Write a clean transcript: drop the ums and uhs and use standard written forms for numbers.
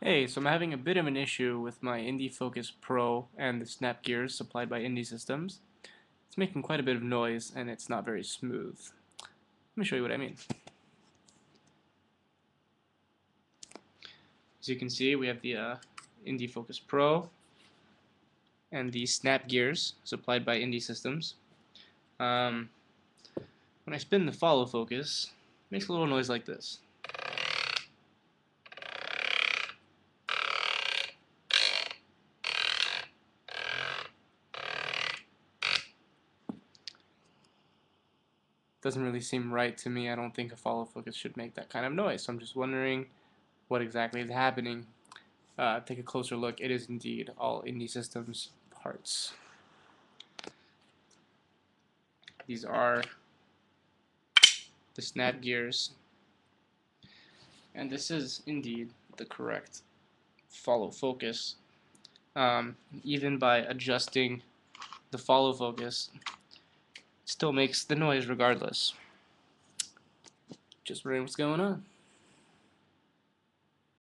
Hey, so I'm having a bit of an issue with my IndiFOCUSpro and the snap gears supplied by Indie Systems. It's making quite a bit of noise and it's not very smooth. Let me show you what I mean. As you can see, we have the IndiFOCUSpro and the snap gears supplied by Indie Systems. When I spin the follow focus, it makes a little noise like this. Doesn't really seem right to me. I don't think a follow focus should make that kind of noise. So I'm just wondering what exactly is happening. Take a closer look. It is indeed all Indie Systems parts. These are the snap gears, and this is indeed the correct follow focus. Even by adjusting the follow focus, it still makes the noise regardless. Just wondering what's going on.